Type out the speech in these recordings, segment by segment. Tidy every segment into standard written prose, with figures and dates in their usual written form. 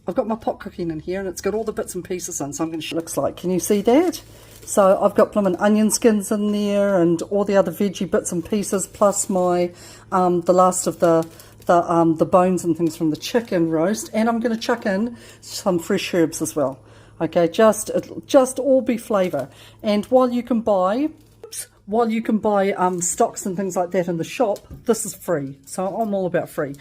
I've got my pot cooking in here, and it's got all the bits and pieces in, so I'm going to show what it looks like. Can you see that? So I've got bloomin' onion skins in there and all the other veggie bits and pieces, plus my the last of the bones and things from the chicken roast, and I'm going to chuck in some fresh herbs as well. Okay, just all be flavour. And while you can buy stocks and things like that in the shop, this is free. So I'm all about free.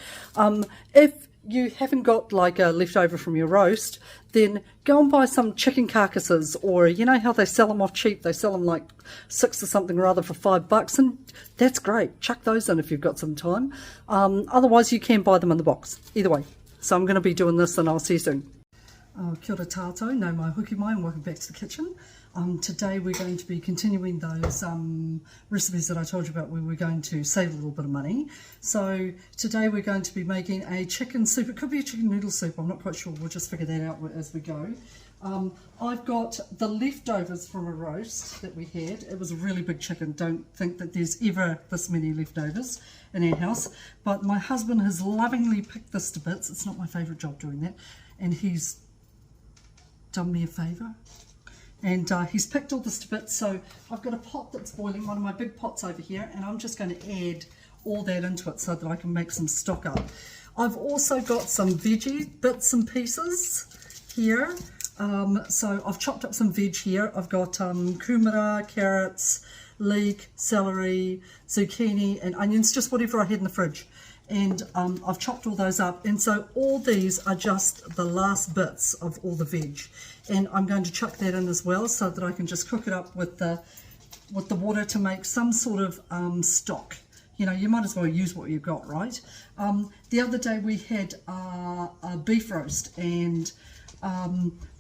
If you haven't got like a leftover from your roast, then go and buy some chicken carcasses, or you know how they sell them off cheap, they sell them like 6 or something or other for $5, and that's great. Chuck those in if you've got some time. Otherwise you can buy them in the box, either way. So I'm going to be doing this, and I'll see you soon. Kia ora tātou, no mai hoki mai, and welcome back to the kitchen. Today we're going to be continuing those recipes that I told you about where we're going to save a little bit of money. So today we're going to be making a chicken soup. It could be a chicken noodle soup, I'm not quite sure. We'll just figure that out as we go. I've got the leftovers from a roast that we had. It was a really big chicken. Don't think that there's ever this many leftovers in our house. But my husband has lovingly picked this to bits. It's not my favourite job doing that. And he's done me a favour. And he's picked all this to bits, so I've got a pot that's boiling, one of my big pots over here, and I'm just going to add all that into it so that I can make some stock up. I've also got some veggie bits and pieces here. So I've chopped up some veg here. I've got kumara, carrots, leek, celery, zucchini and onions, just whatever I had in the fridge. And I've chopped all those up, and so all these are just the last bits of all the veg, and I'm going to chuck that in as well so that I can just cook it up with the water to make some sort of stock. You know, you might as well use what you've got, right? The other day we had a beef roast, and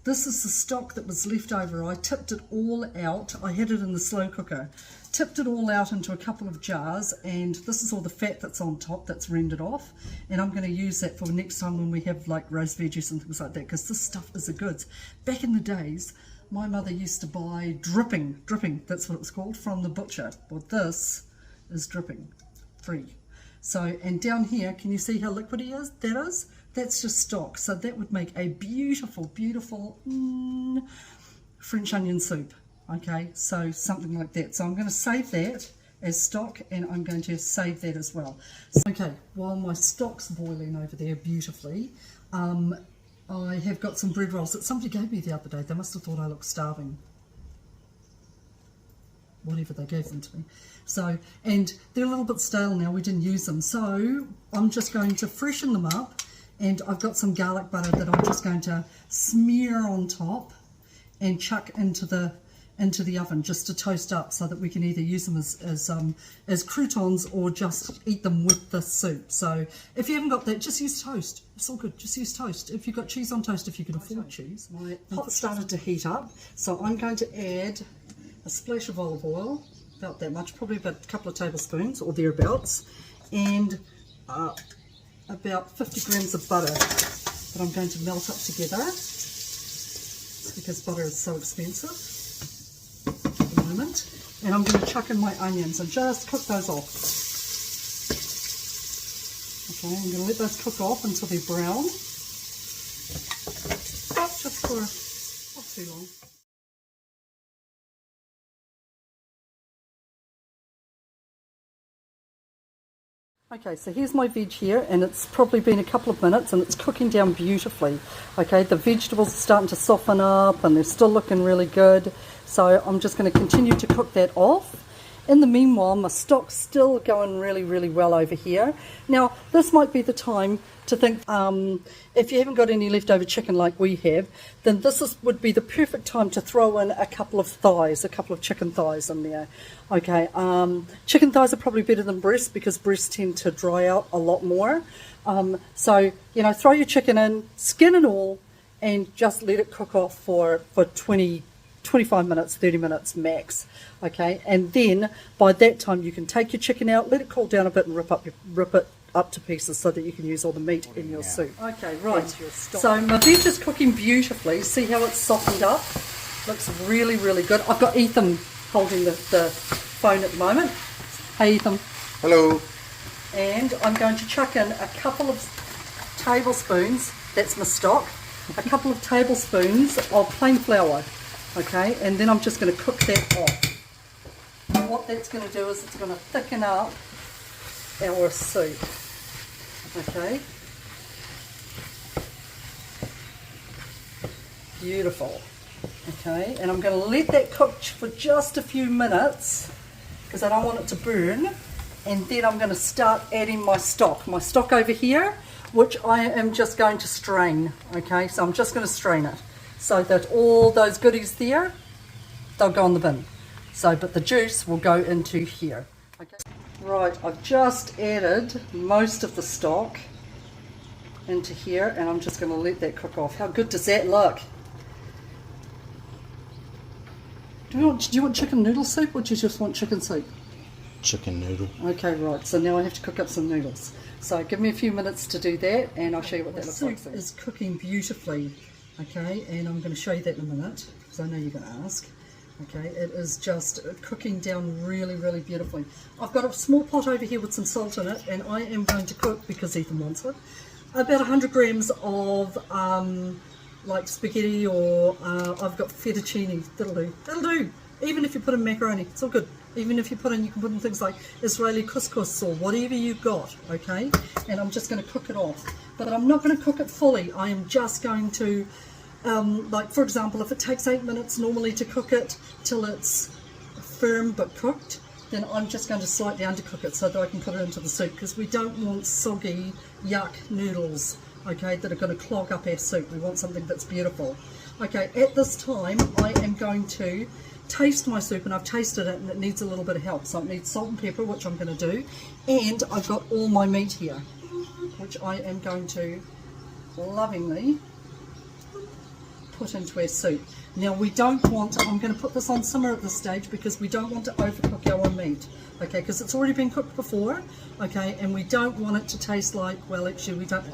this is the stock that was left over. I tipped it all out. I had it in the slow cooker. Tipped it all out into a couple of jars, and this is all the fat that's on top that's rendered off, and I'm going to use that for next time when we have like roast veggies and things like that, because this stuff is a goods. Back in the days, my mother used to buy dripping, that's what it was called, from the butcher. Well, this is dripping free. So, and down here, can you see how liquidy that is? That's just stock. So that would make a beautiful French onion soup. Okay, so something like that. So I'm going to save that as stock, and I'm going to save that as well. Okay, while my stock's boiling over there beautifully, I have got some bread rolls that somebody gave me the other day. They must have thought I looked starving. Whatever, they gave them to me. So, and they're a little bit stale now, we didn't use them. So I'm just going to freshen them up, and I've got some garlic butter that I'm just going to smear on top and chuck into the oven just to toast up, so that we can either use them as croutons or just eat them with the soup. So if you haven't got that, just use toast. It's all good, just use toast. If you've got cheese on toast, if you can afford cheese. My pot started to heat up, so I'm going to add a splash of olive oil, about that much, probably about a couple of tablespoons or thereabouts, and about 50 grams of butter that I'm going to melt up together. It's because butter is so expensive. And I'm going to chuck in my onions and just cook those off. Okay, I'm going to let those cook off until they're brown. Just for not too long. Okay, so here's my veg here, and it's probably been a couple of minutes, and it's cooking down beautifully. Okay, the vegetables are starting to soften up, and they're still looking really good. So I'm just going to continue to cook that off. In the meanwhile, my stock's still going really well over here. Now, this might be the time to think, if you haven't got any leftover chicken like we have, then would be the perfect time to throw in a couple of chicken thighs in there. Okay, chicken thighs are probably better than breasts, because breasts tend to dry out a lot more. So, you know, throw your chicken in, skin and all, and just let it cook off for 25 minutes, 30 minutes max. Okay, and then by that time you can take your chicken out, let it cool down a bit, and rip it up to pieces so that you can use all the meat in your soup. Okay, right. So my veg is cooking beautifully. See how it's softened up? Looks really good. I've got Ethan holding the phone at the moment. Hey Ethan. Hello. And I'm going to chuck in a couple of tablespoons, that's my stock, a couple of tablespoons of plain flour, okay, and then I'm just going to cook that off. And what that's going to do is it's going to thicken up our soup, okay. Beautiful. Okay, and I'm going to let that cook for just a few minutes because I don't want it to burn, and then I'm going to start adding my stock over here, which I am just going to strain. Okay, so I'm just going to strain it so that all those goodies there, they'll go in the bin. So, but the juice will go into here. Okay. Right, I've just added most of the stock into here, and I'm just going to let that cook off. How good does that look? Do you want chicken noodle soup, or do you just want chicken soup? Chicken noodle. Okay, right. So now I have to cook up some noodles. So give me a few minutes to do that, and I'll show you what that looks like. The soup is cooking beautifully, okay, and I'm going to show you that in a minute, because I know you're going to ask. Okay, it is just cooking down really, really beautifully. I've got a small pot over here with some salt in it, and I am going to cook, because Ethan wants it, about 100 grams of like spaghetti, or I've got fettuccine. That'll do. Even if you put in macaroni, it's all good. Even if you can put in things like Israeli couscous or whatever you've got, okay? And I'm just going to cook it off. But I'm not going to cook it fully. I am just going to, like for example, if it takes 8 minutes normally to cook it till it's firm but cooked, then I'm just going to slightly undercook it so that I can put it into the soup, because we don't want soggy, yuck noodles, okay, that are going to clog up our soup. We want something that's beautiful. Okay, at this time I am going to taste my soup, and I've tasted it and it needs a little bit of help. So it needs salt and pepper, which I'm going to do, and I've got all my meat here, which I am going to lovingly put into our soup. Now we don't want, I'm going to put this on simmer at this stage because we don't want to overcook our meat, okay, because it's already been cooked before, okay, and we don't want it to taste like, well actually we don't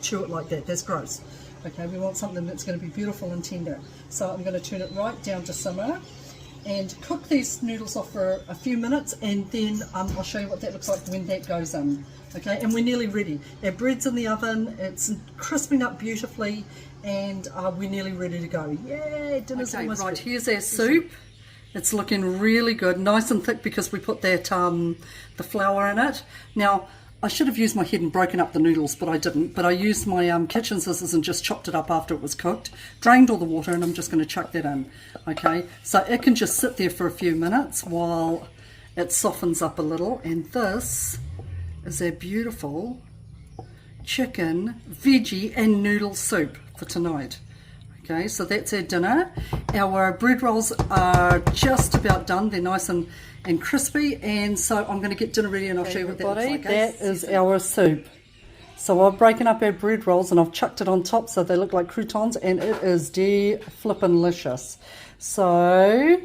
chew it like that, that's gross. Okay, we want something that's going to be beautiful and tender. So I'm going to turn it right down to simmer and cook these noodles off for a few minutes, and then I'll show you what that looks like when that goes in. Okay, and we're nearly ready. Our bread's in the oven, it's crisping up beautifully, and we're nearly ready to go. Yay, dinner's almost right. Here's our soup. It's looking really good, nice and thick because we put that the flour in it. Now, I should have used my head and broken up the noodles, but I didn't. But I used my kitchen scissors and just chopped it up after it was cooked. Drained all the water, and I'm just going to chuck that in. Okay, so it can just sit there for a few minutes while it softens up a little. And this is our beautiful chicken, veggie and noodle soup for tonight. Okay, so that's our dinner. Our bread rolls are just about done. They're nice and crispy, and so I'm going to get dinner ready, and I'll show you what that looks like. That is our soup. So I've broken up our bread rolls and I've chucked it on top so they look like croutons, and it is de-flippin'-licious. So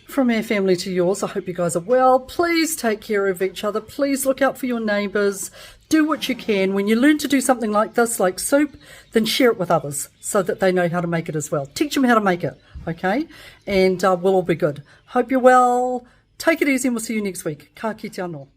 from our family to yours, I hope you guys are well. Please take care of each other. Please look out for your neighbours. Do what you can. When you learn to do something like this, like soup, then share it with others so that they know how to make it as well. Teach them how to make it, okay? And we'll all be good. Hope you're well. Take it easy, and we'll see you next week. Ka kite anō.